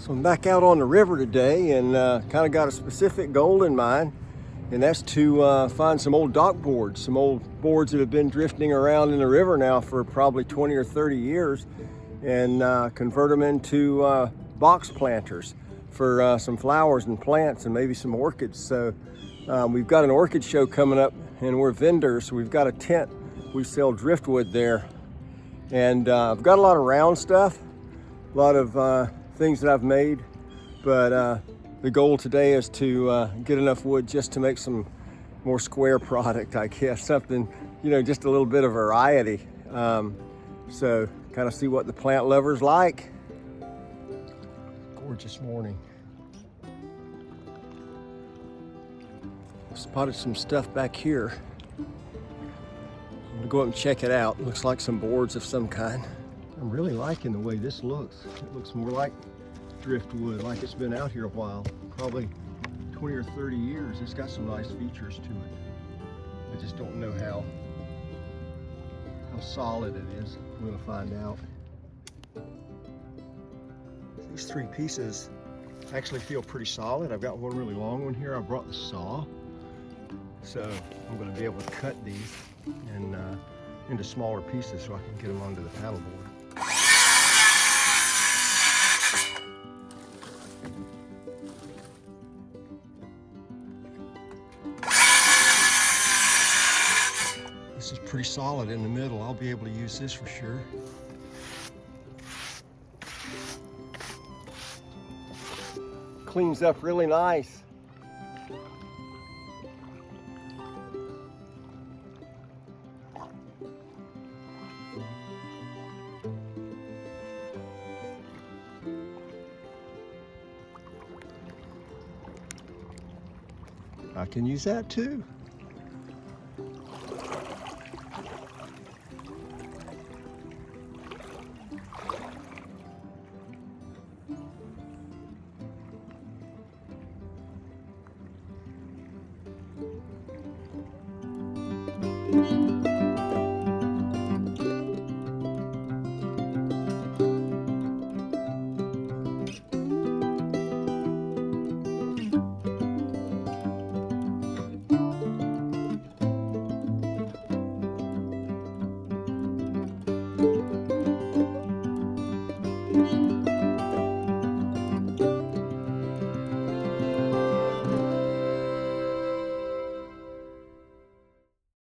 So I'm back out on the river today and kind of got a specific goal in mind, and that's to find some old dock boards, some old boards that have been drifting around in the river now for probably 20 or 30 years, and convert them into box planters for some flowers and plants and maybe some orchids. So we've got an orchid show coming up and we're vendors. We've got a tent. We sell driftwood there. And I've got a lot of round stuff, a lot of things that I've made, but the goal today is to get enough wood just to make some more square product, I guess, something, just a little bit of variety. So kind of see what the plant lovers like. Gorgeous morning. Spotted some stuff back here. I'm gonna go up and check it out. Looks like some boards of some kind. I'm really liking the way this looks. It looks more like driftwood, like it's been out here a while, probably 20 or 30 years. It's got some nice features to it. I just don't know how solid it is. We're gonna find out. These three pieces actually feel pretty solid. I've got one really long one here. I brought the saw, so I'm going to be able to cut these and into smaller pieces so I can get them onto the paddleboard. This is pretty solid in the middle. I'll be able to use this for sure. Cleans up really nice. I can use that too.